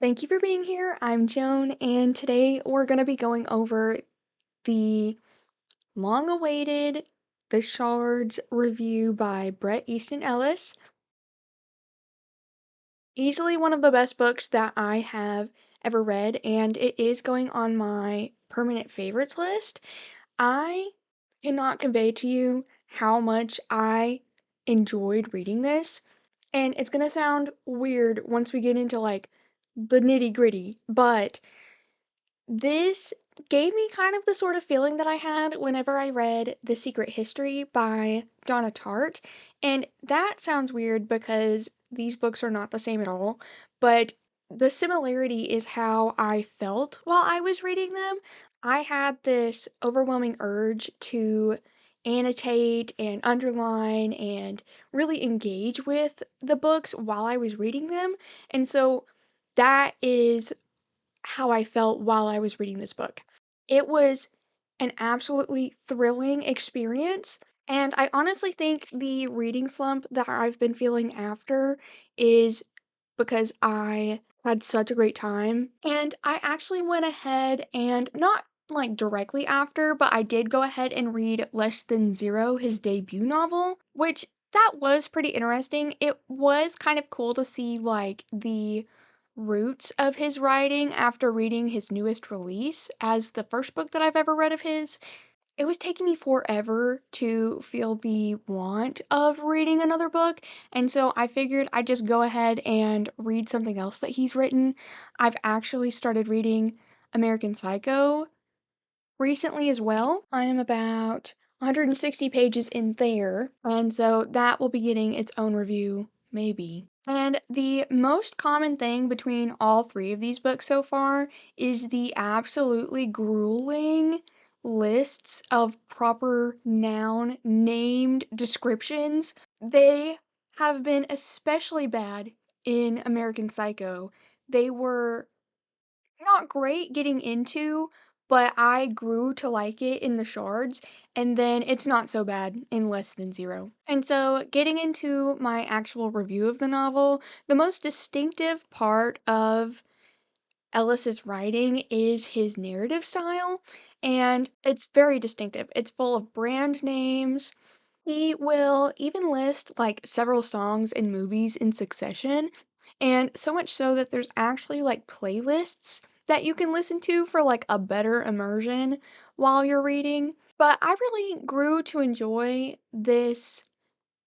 Thank you for being here. I'm Joan, and today we're going to be going over the long awaited The Shards review by Bret Easton Ellis. Easily one of the best books that I have ever read, and it is going on my permanent favorites list. I cannot convey to you how much I enjoyed reading this, and it's going to sound weird once we get into like the nitty gritty, but this gave me kind of the sort of feeling that I had whenever I read The Secret History by Donna Tartt. And that sounds weird because these books are not the same at all, but the similarity is how I felt while I was reading them. I had this overwhelming urge to annotate and underline and really engage with the books while I was reading them. And so that is how I felt while I was reading this book. It was an absolutely thrilling experience, and I honestly think the reading slump that I've been feeling after is because I had such a great time. And I actually went ahead and not like directly after, but I did go ahead and read Less Than Zero, his debut novel, which that was pretty interesting. It was kind of cool to see like the roots of his writing after reading his newest release as the first book that I've ever read of his. It was taking me forever to feel the want of reading another book, and so I figured I'd just go ahead and read something else that he's written. I've actually started reading American Psycho recently as well. I am about 160 pages in there, and so that will be getting its own review, maybe. And the most common thing between all three of these books so far is the absolutely grueling lists of proper noun named descriptions. They have been especially bad in American Psycho. They were not great getting into, but I grew to like it in the shards, and then it's not so bad in Less Than Zero. And so, getting into my actual review of the novel, the most distinctive part of Ellis's writing is his narrative style, and it's very distinctive. It's full of brand names. He will even list like several songs and movies in succession, and so much so that there's actually like playlists that you can listen to for like a better immersion while you're reading. But I really grew to enjoy this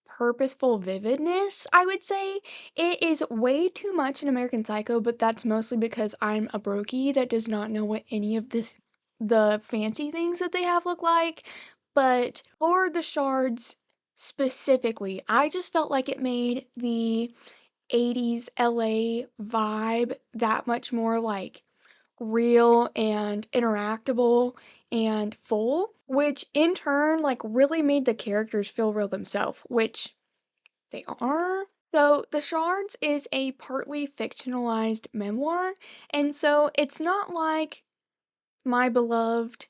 purposeful vividness, I would say. It is way too much in American Psycho, but that's mostly because I'm a brokey that does not know what any of the fancy things that they have look like. But for the shards specifically, I just felt like it made the 80s LA vibe that much more like real and interactable and full, which in turn like really made the characters feel real themselves, which they are. So, The Shards is a partly fictionalized memoir, and so it's not like My Beloved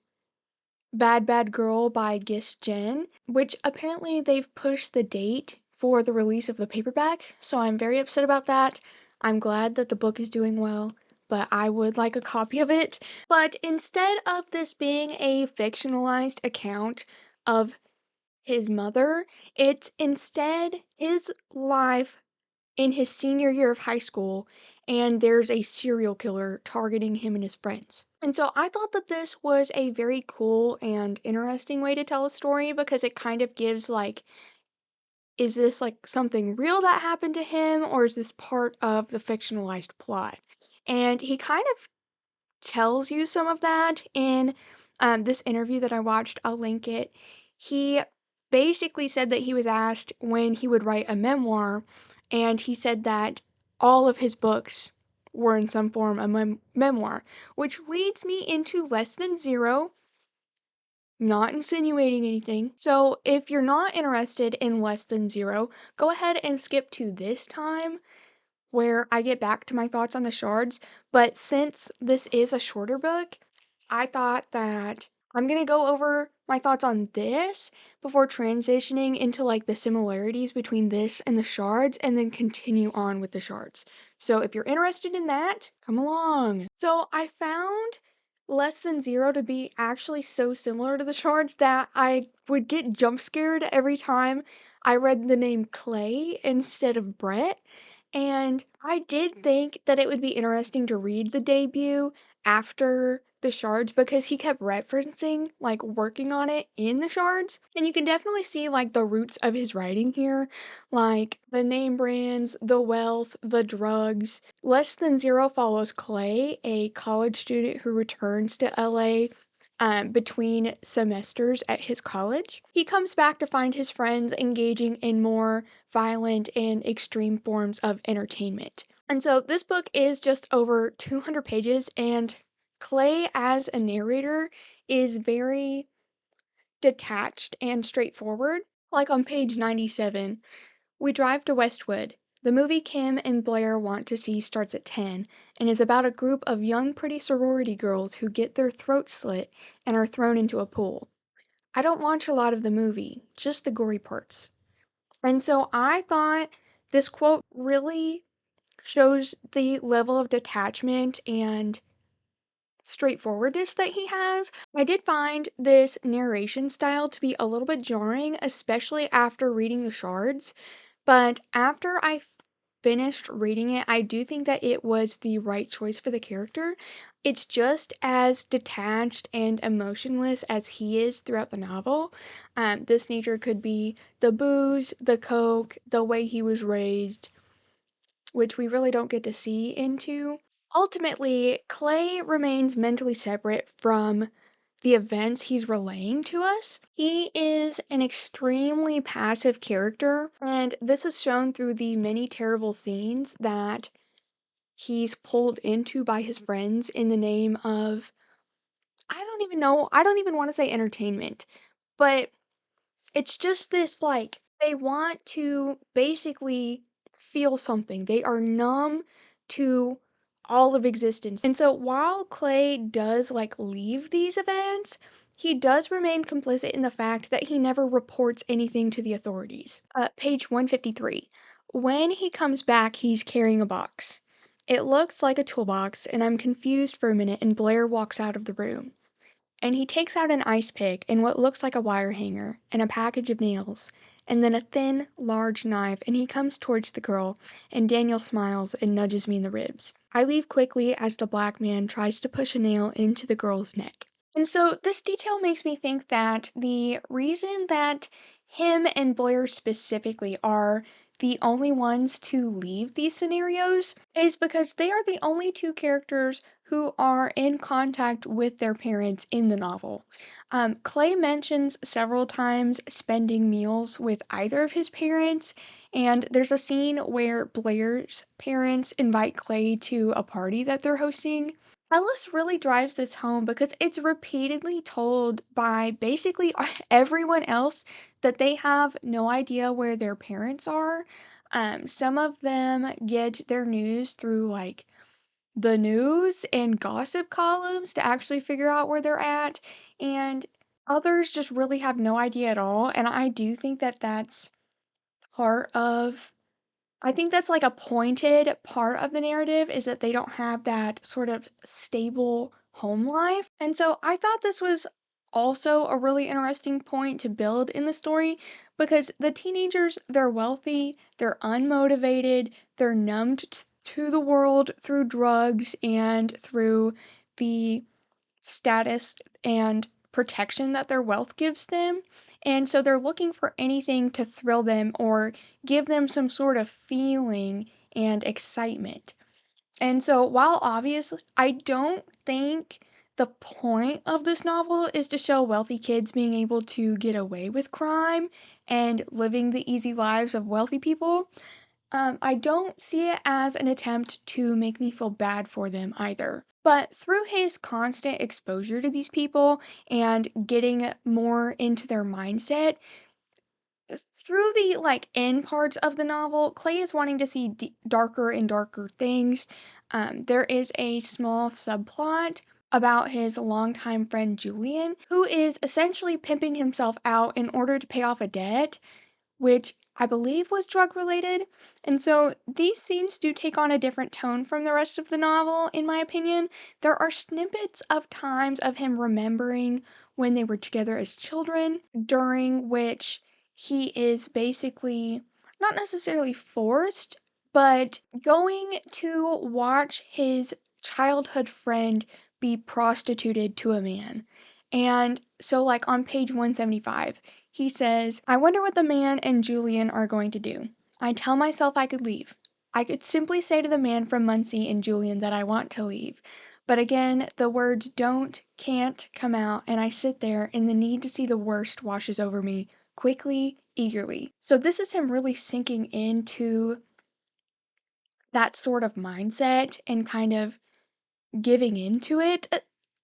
Bad Bad Girl by Gis Jen, which apparently they've pushed the date for the release of the paperback, so I'm very upset about that. I'm glad that the book is doing well, but I would like a copy of it. But instead of this being a fictionalized account of his mother, it's instead his life in his senior year of high school, and there's a serial killer targeting him and his friends. And so I thought that this was a very cool and interesting way to tell a story because it kind of gives like, is this like something real that happened to him, or is this part of the fictionalized plot? And he kind of tells you some of that in this interview that I watched. I'll link it. He basically said that he was asked when he would write a memoir, and he said that all of his books were in some form a memoir, which leads me into Less Than Zero. Not insinuating anything. So, if you're not interested in Less Than Zero, go ahead and skip to this time where I get back to my thoughts on the shards. But since this is a shorter book, I thought that I'm gonna go over my thoughts on this before transitioning into like the similarities between this and the shards and then continue on with the shards. So if you're interested in that, come along. So I found Less Than Zero to be actually so similar to the Shards that I would get jump scared every time I read the name Clay instead of Bret. And I did think that it would be interesting to read the debut after the Shards because he kept referencing like working on it in the Shards. And you can definitely see like the roots of his writing here, like the name brands, the wealth, the drugs. Less Than Zero follows Clay, a college student who returns to LA between semesters at his college. He comes back to find his friends engaging in more violent and extreme forms of entertainment. And so this book is just over 200 pages, and Clay, as a narrator, is very detached and straightforward. Like on page 97, we drive to Westwood. The movie Kim and Blair want to see starts at 10 and is about a group of young, pretty sorority girls who get their throats slit and are thrown into a pool. I don't watch a lot of the movie, just the gory parts. And so I thought this quote really shows the level of detachment and straightforwardness that he has. I did find this narration style to be a little bit jarring, especially after reading The Shards. But after I finished reading it, I do think that it was the right choice for the character. It's just as detached and emotionless as he is throughout the novel. This nature could be the booze, the coke, the way he was raised, which we really don't get to see into. Ultimately, Clay remains mentally separate from the events he's relaying to us. He is an extremely passive character, and this is shown through the many terrible scenes that he's pulled into by his friends in the name of, I don't even know, I don't even want to say entertainment, but it's just this like they want to basically feel something. They are numb to all of existence. And so while Clay does like leave these events, he does remain complicit in the fact that he never reports anything to the authorities. Page 153. When he comes back, he's carrying a box. It looks like a toolbox, and I'm confused for a minute, and Blair walks out of the room. And he takes out an ice pick and what looks like a wire hanger and a package of nails, and then a thin, large knife, and he comes towards the girl, and Daniel smiles and nudges me in the ribs. I leave quickly as the black man tries to push a nail into the girl's neck. And so this detail makes me think that the reason that him and Blair specifically are the only ones to leave these scenarios is because they are the only two characters who are in contact with their parents in the novel. Clay mentions several times spending meals with either of his parents, and there's a scene where Blair's parents invite Clay to a party that they're hosting. Ellis really drives this home because it's repeatedly told by basically everyone else that they have no idea where their parents are. Some of them get their news through like the news and gossip columns to actually figure out where they're at, and others just really have no idea at all. And I do think that that's part of I think that's like a pointed part of the narrative is that they don't have that sort of stable home life. And so I thought this was also a really interesting point to build in the story because the teenagers, they're wealthy, they're unmotivated, they're numbed to the world through drugs and through the status and protection that their wealth gives them. And so they're looking for anything to thrill them or give them some sort of feeling and excitement. And so while obvious, I don't think the point of this novel is to show wealthy kids being able to get away with crime and living the easy lives of wealthy people. I don't see it as an attempt to make me feel bad for them either. But through his constant exposure to these people and getting more into their mindset, through the like end parts of the novel, Clay is wanting to see darker and darker things. There is a small subplot about his longtime friend Julian, who is essentially pimping himself out in order to pay off a debt, which I believe was drug related. And so these scenes do take on a different tone from the rest of the novel, in my opinion. There are snippets of times of him remembering when they were together as children, during which he is basically not necessarily forced, but going to watch his childhood friend be prostituted to a man. And so, like on page 175, he says, I wonder what the man and Julian are going to do. I tell myself I could leave. I could simply say to the man from Muncie and Julian that I want to leave. But again, the words don't, can't come out, and I sit there, and the need to see the worst washes over me quickly, eagerly. So, this is him really sinking into that sort of mindset and kind of giving into it,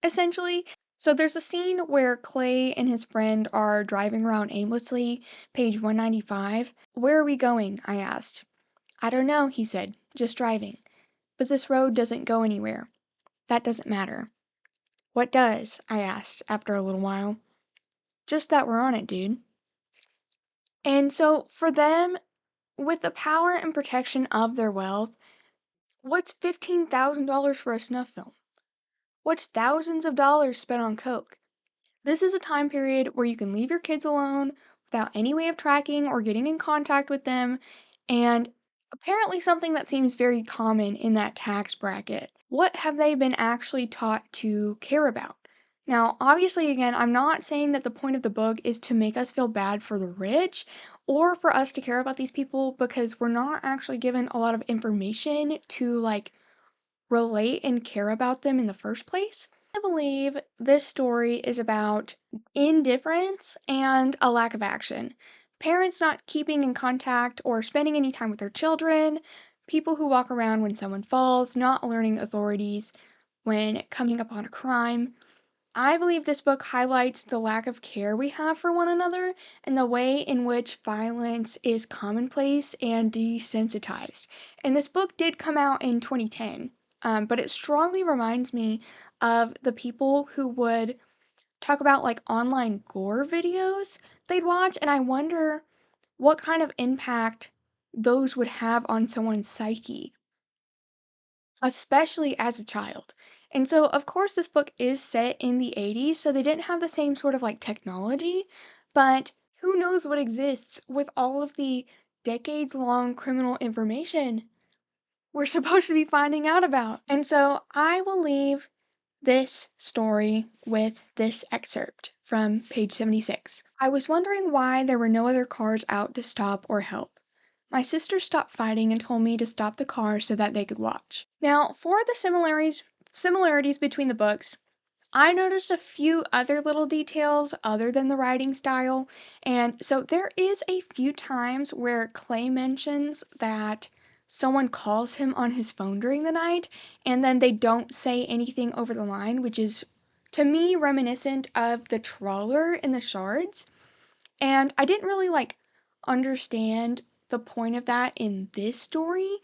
essentially. So there's a scene where Clay and his friend are driving around aimlessly, page 195. Where are we going? I asked. I don't know, he said, just driving. But this road doesn't go anywhere. That doesn't matter. What does? I asked after a little while. Just that we're on it, dude. And so for them, with the power and protection of their wealth, what's $15,000 for a snuff film? What's thousands of dollars spent on coke? This is a time period where you can leave your kids alone without any way of tracking or getting in contact with them, and apparently something that seems very common in that tax bracket. What have they been actually taught to care about? Now, obviously, again, I'm not saying that the point of the book is to make us feel bad for the rich or for us to care about these people because we're not actually given a lot of information to like relate and care about them in the first place. I believe this story is about indifference and a lack of action. Parents not keeping in contact or spending any time with their children, people who walk around when someone falls, not alerting authorities when coming upon a crime. I believe this book highlights the lack of care we have for one another and the way in which violence is commonplace and desensitized. And this book did come out in 2010, but it strongly reminds me of the people who would talk about like online gore videos they'd watch, and I wonder what kind of impact those would have on someone's psyche, especially as a child. And so, of course, this book is set in the 80s, so they didn't have the same sort of like technology, but who knows what exists with all of the decades long criminal information we're supposed to be finding out about. And so, I will leave this story with this excerpt from page 76. I was wondering why there were no other cars out to stop or help. My sister stopped fighting and told me to stop the car so that they could watch. Now, for the similarities between the books, I noticed a few other little details other than the writing style, and so there is a few times where Clay mentions that someone calls him on his phone during the night, and then they don't say anything over the line, which is to me reminiscent of the trawler in the shards. And I didn't really like understand the point of that in this story.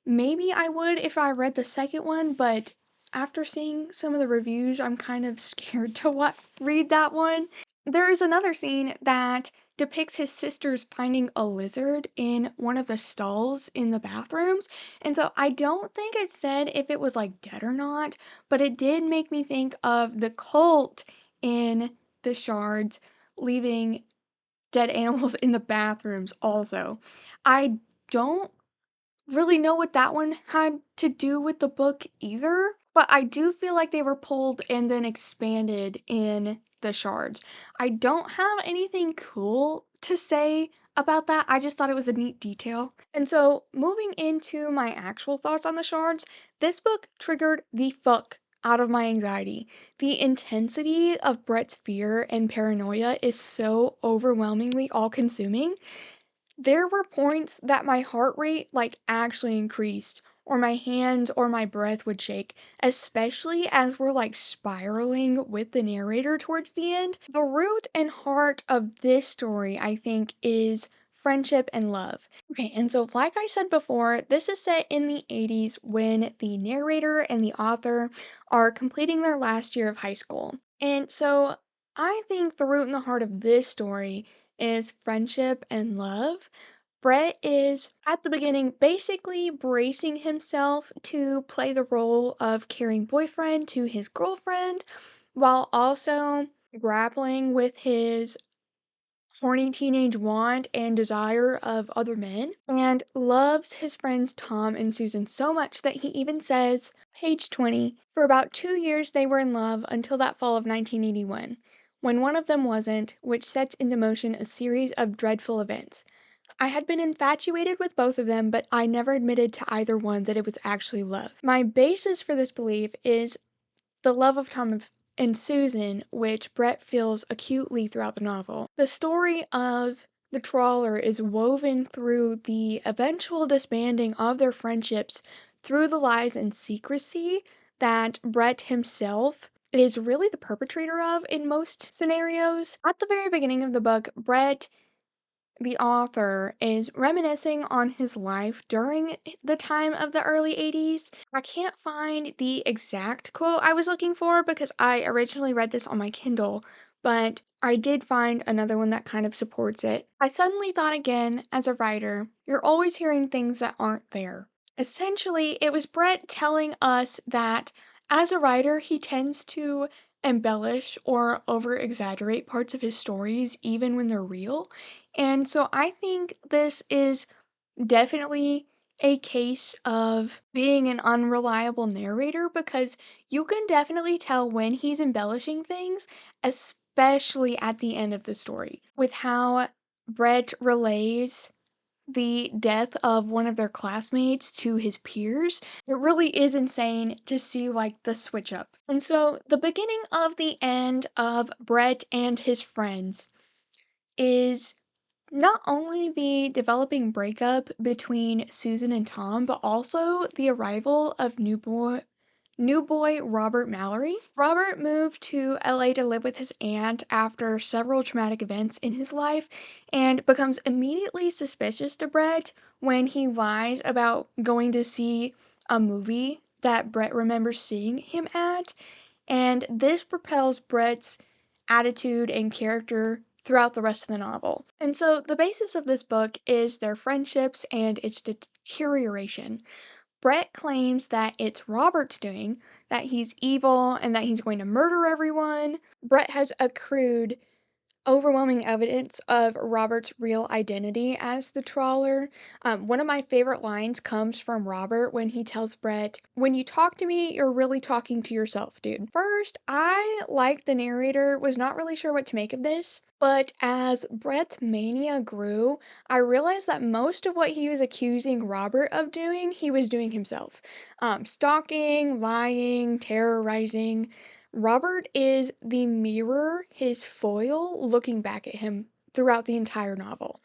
Maybe I would if I read the second one, but after seeing some of the reviews, I'm kind of scared to read that one. There is another scene that depicts his sisters finding a lizard in one of the stalls in the bathrooms. And so I don't think it said if it was like dead or not, but it did make me think of the cult in the shards leaving dead animals in the bathrooms also. I don't really know what that one had to do with the book either, but I do feel like they were pulled and then expanded in the shards. I don't have anything cool to say about that. I just thought it was a neat detail. And so, moving into my actual thoughts on the shards, this book triggered the fuck out of my anxiety. The intensity of Brett's fear and paranoia is so overwhelmingly all consuming. There were points that my heart rate like actually increased, or my hands or my breath would shake, especially as we're like spiraling with the narrator towards the end. The root and heart of this story, I think, is friendship and love. Okay, and so like I said before, this is set in the 80s when the narrator and the author are completing their last year of high school. And so I think the root and the heart of this story is friendship and love, Brett is, at the beginning, basically bracing himself to play the role of caring boyfriend to his girlfriend while also grappling with his horny teenage want and desire of other men, and loves his friends Tom and Susan so much that he even says, page 20, for about 2 years they were in love until that fall of 1981, when one of them wasn't, which sets into motion a series of dreadful events. I had been infatuated with both of them, but I never admitted to either one that it was actually love. My basis for this belief is the love of Tom and Susan, which Brett feels acutely throughout the novel. The story of the trawler is woven through the eventual disbanding of their friendships through the lies and secrecy that Brett himself is really the perpetrator of in most scenarios. At the very beginning of the book, Brett, the author, is reminiscing on his life during the time of the early 80s. I can't find the exact quote I was looking for because I originally read this on my Kindle, but I did find another one that kind of supports it. I suddenly thought again, as a writer, you're always hearing things that aren't there. Essentially, it was Brett telling us that as a writer, he tends to embellish or over exaggerate parts of his stories even when they're real. And so I think this is definitely a case of being an unreliable narrator because you can definitely tell when he's embellishing things, especially at the end of the story, with how Brett relays the death of one of their classmates to his peers. It really is insane to see like the switch up. And so the beginning of the end of Brett and his friends is not only the developing breakup between Susan and Tom, but also the arrival of new boy Robert Mallory. Robert moved to LA to live with his aunt after several traumatic events in his life and becomes immediately suspicious to Brett when he lies about going to see a movie that Brett remembers seeing him at, and this propels Brett's attitude and character throughout the rest of the novel. And so the basis of this book is their friendships and its deterioration. Brett claims that it's Robert's doing, that he's evil and that he's going to murder everyone. Brett has accrued overwhelming evidence of Robert's real identity as the trawler. One of my favorite lines comes from Robert when he tells Brett, "When you talk to me, you're really talking to yourself, dude." First, I, like the narrator, was not really sure what to make of this, but as Brett's mania grew, I realized that most of what he was accusing Robert of doing, he was doing himself. Stalking, lying, terrorizing. Robert is the mirror, his foil, looking back at him throughout the entire novel.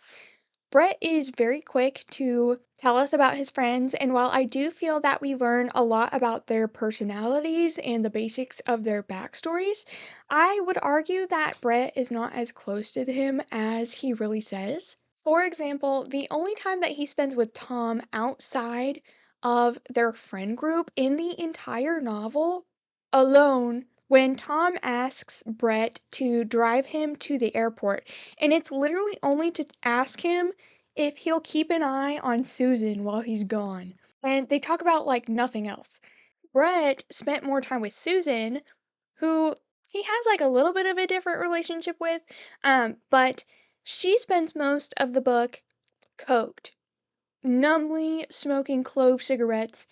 Brett is very quick to tell us about his friends, and while I do feel that we learn a lot about their personalities and the basics of their backstories, I would argue that Brett is not as close to him as he really says. For example, the only time that he spends with Tom outside of their friend group in the entire novel, alone, when Tom asks Brett to drive him to the airport, and it's literally only to ask him if he'll keep an eye on Susan while he's gone. And they talk about like nothing else. Brett spent more time with Susan, who he has like a little bit of a different relationship with, but she spends most of the book coked, numbly smoking clove cigarettes,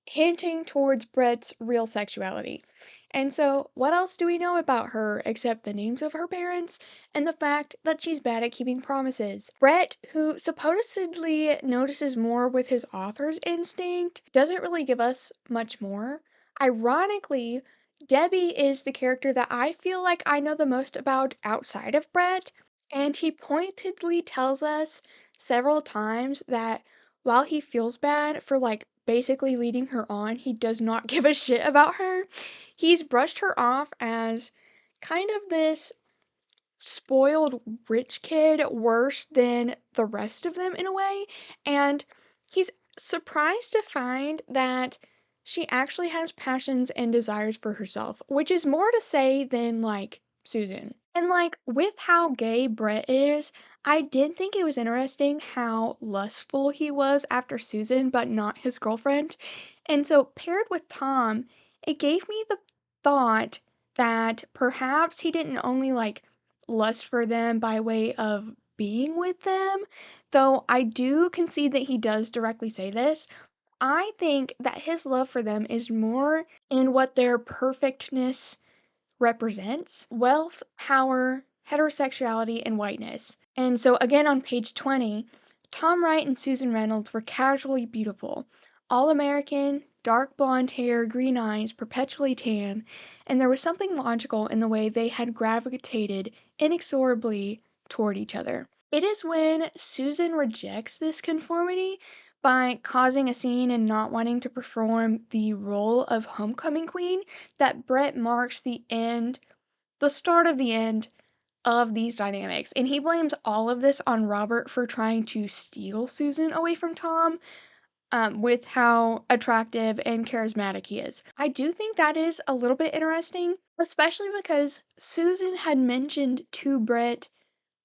hinting towards Brett's real sexuality. And so, what else do we know about her except the names of her parents and the fact that she's bad at keeping promises? Brett, who supposedly notices more with his author's instinct, doesn't really give us much more. Ironically, Debbie is the character that I feel like I know the most about outside of Brett, and he pointedly tells us several times that while he feels bad for like basically leading her on, he does not give a shit about her. He's brushed her off as kind of this spoiled rich kid worse than the rest of them in a way, and he's surprised to find that she actually has passions and desires for herself, which is more to say than like Susan. And, like, with how gay Brett is, I did think it was interesting how lustful he was after Susan, but not his girlfriend. And so, paired with Tom, it gave me the thought that perhaps he didn't only, like, lust for them by way of being with them, though I do concede that he does directly say this. I think that his love for them is more in what their perfectness represents: wealth, power, heterosexuality, and whiteness. And so, again, on page 20, Tom Wright and Susan Reynolds were casually beautiful, all American, dark blonde hair, green eyes, perpetually tan, and there was something logical in the way they had gravitated inexorably toward each other. It is when Susan rejects this conformity by causing a scene and not wanting to perform the role of homecoming queen that Brett marks the start of the end of these dynamics. And he blames all of this on Robert for trying to steal Susan away from Tom, with how attractive and charismatic he is. I do think that is a little bit interesting, especially because Susan had mentioned to Brett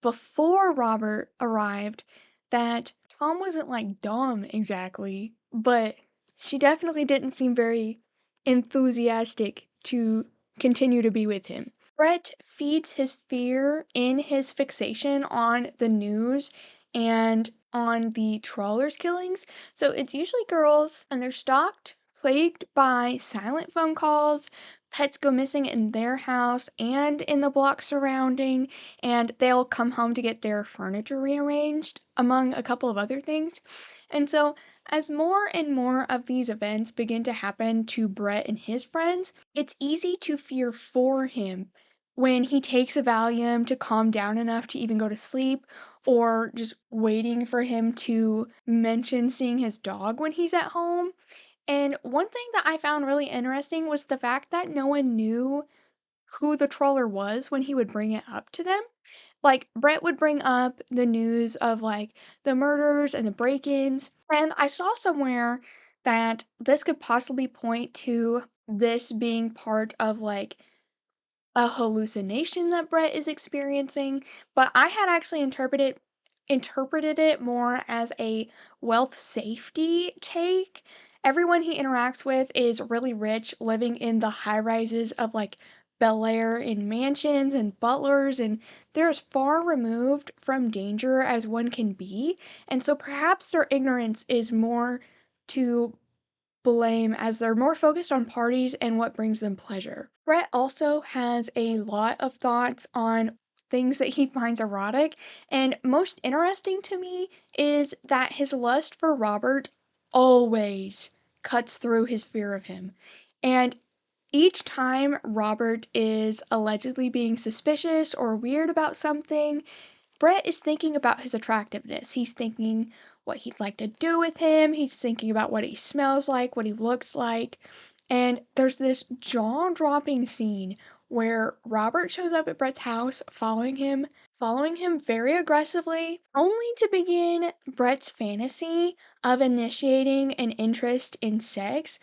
before Robert arrived that Tom wasn't like dumb exactly, but she definitely didn't seem very enthusiastic to continue to be with him. Brett feeds his fear in his fixation on the news and on the trawlers killings. So it's usually girls, and they're stalked, plagued by silent phone calls, pets go missing in their house and in the block surrounding, and they'll come home to get their furniture rearranged, among a couple of other things. And so, as more and more of these events begin to happen to Brett and his friends, it's easy to fear for him when he takes a Valium to calm down enough to even go to sleep, or just waiting for him to mention seeing his dog when he's at home. And one thing that I found really interesting was the fact that no one knew who the troller was when he would bring it up to them. Like, Brett would bring up the news of, like, the murders and the break-ins, and I saw somewhere that this could possibly point to this being part of, like, a hallucination that Brett is experiencing, but I had actually interpreted it more as a wealth safety take. Everyone he interacts with is really rich, living in the high rises of like Bel Air in mansions and butlers, and they're as far removed from danger as one can be. And so perhaps their ignorance is more to blame, as they're more focused on parties and what brings them pleasure. Brett also has a lot of thoughts on things that he finds erotic, and most interesting to me is that his lust for Robert always cuts through his fear of him. And each time Robert is allegedly being suspicious or weird about something, Brett is thinking about his attractiveness. He's thinking what he'd like to do with him. He's thinking about what he smells like, what he looks like. And there's this jaw-dropping scene where Robert shows up at Brett's house, following him very aggressively, only to begin Brett's fantasy of initiating an interest in sex,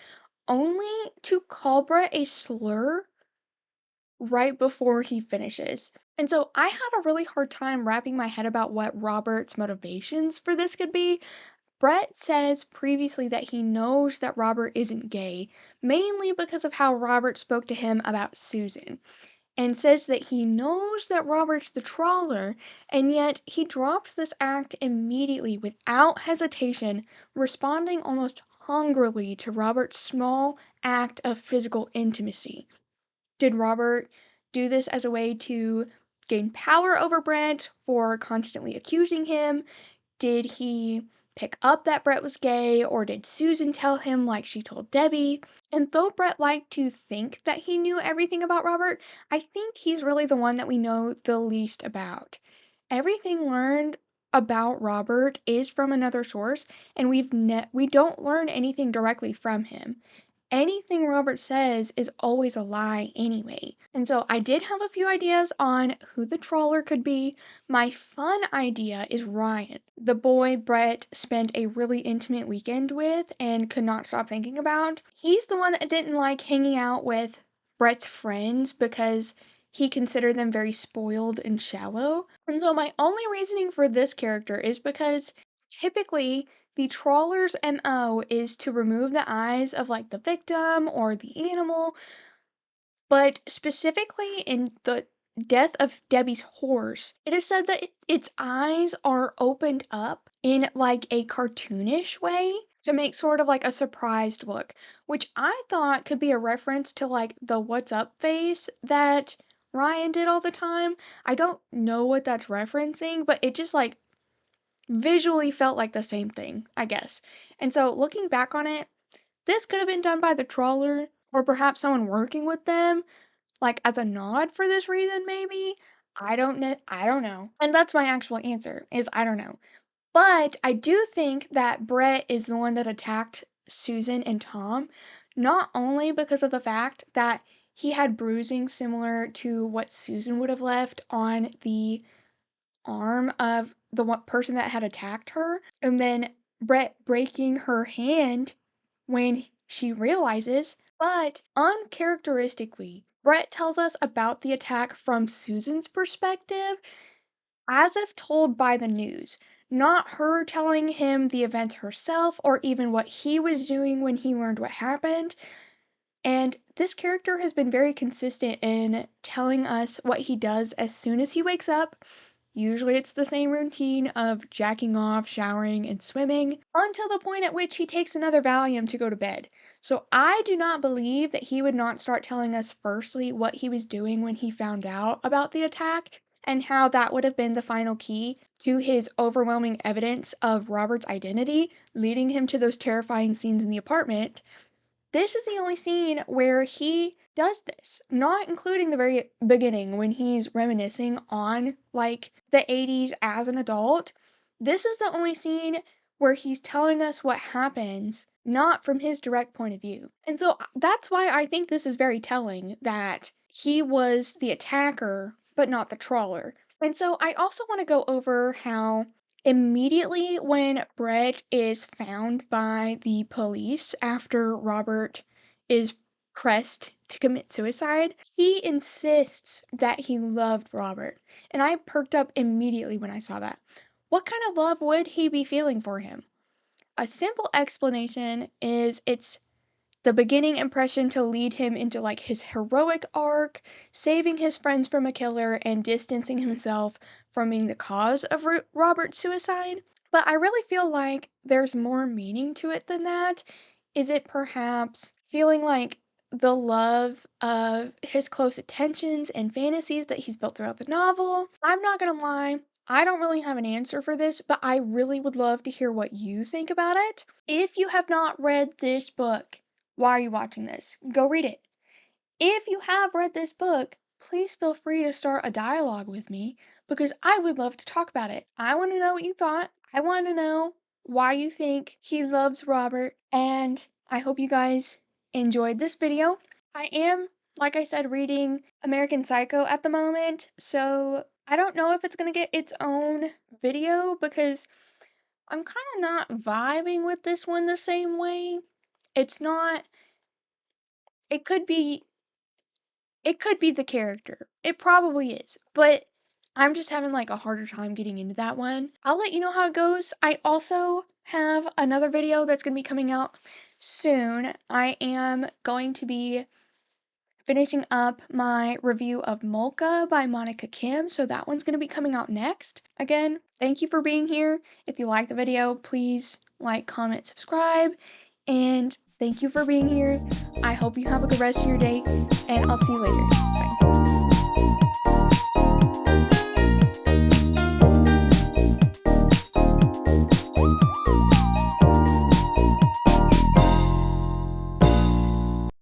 only to call Brett a slur right before he finishes. And so I had a really hard time wrapping my head about what Robert's motivations for this could be. Brett says previously that he knows that Robert isn't gay, mainly because of how Robert spoke to him about Susan, and says that he knows that Robert's the trawler, and yet he drops this act immediately without hesitation, responding almost hungrily to Robert's small act of physical intimacy. Did Robert do this as a way to gain power over Brett for constantly accusing him? Did he pick up that Brett was gay, or did Susan tell him like she told Debbie? And though Brett liked to think that he knew everything about Robert, I think he's really the one that we know the least about. Everything learned about Robert is from another source, and we don't learn anything directly from him. Anything Robert says is always a lie anyway. And so I did have a few ideas on who the trawler could be. My fun idea is Ryan, the boy Brett spent a really intimate weekend with and could not stop thinking about. He's the one that didn't like hanging out with Brett's friends because he considered them very spoiled and shallow. And so my only reasoning for this character is because typically the trawler's MO is to remove the eyes of like the victim or the animal, but specifically in the death of Debbie's horse, it is said that its eyes are opened up in like a cartoonish way to make sort of like a surprised look, which I thought could be a reference to like the what's up face that Ryan did all the time. I don't know what that's referencing, but it just like visually felt like the same thing, I guess. And so looking back on it, this could have been done by the trawler or perhaps someone working with them, like as a nod for this reason, maybe. I don't know. And that's my actual answer is I don't know. But I do think that Bret is the one that attacked Susan and Tom, not only because of the fact that he had bruising similar to what Susan would have left on the arm of the one person that had attacked her, and then Bret breaking her hand when she realizes, but uncharacteristically, Bret tells us about the attack from Susan's perspective, as if told by the news, not her telling him the events herself or even what he was doing when he learned what happened. And this character has been very consistent in telling us what he does as soon as he wakes up. Usually it's the same routine of jacking off, showering, and swimming until the point at which he takes another Valium to go to bed. So I do not believe that he would not start telling us firstly what he was doing when he found out about the attack and how that would have been the final key to his overwhelming evidence of Robert's identity, leading him to those terrifying scenes in the apartment. This is the only scene where he does this, not including the very beginning when he's reminiscing on like the 80s as an adult. This is the only scene where he's telling us what happens, not from his direct point of view. And so that's why I think this is very telling that he was the attacker, but not the trawler. And so I also want to go over how immediately when Bret is found by the police after Robert is pressed to commit suicide, he insists that he loved Robert. And I perked up immediately when I saw that. What kind of love would he be feeling for him? A simple explanation is it's the beginning impression to lead him into like his heroic arc, saving his friends from a killer and distancing himself from being the cause of Robert's suicide. But I really feel like there's more meaning to it than that. Is it perhaps feeling like the love of his close attentions and fantasies that he's built throughout the novel? I'm not gonna lie, I don't really have an answer for this, but I really would love to hear what you think about it. If you have not read this book, why are you watching this? Go read it. If you have read this book, please feel free to start a dialogue with me because I would love to talk about it. I want to know what you thought. I want to know why you think he loves Robert, and I hope you guys enjoyed this video. I am, like I said, reading American Psycho at the moment, so I don't know if it's going to get its own video because I'm kind of not vibing with this one the same way. It's not, it could be the character. It probably is, but I'm just having like a harder time getting into that one. I'll let you know how it goes. I also have another video that's going to be coming out soon. I am going to be finishing up my review of Molka by Monica Kim, so that one's going to be coming out next. Again, thank you for being here. If you liked the video, please like, comment, subscribe, and thank you for being here. I hope you have a good rest of your day, and I'll see you later. Bye.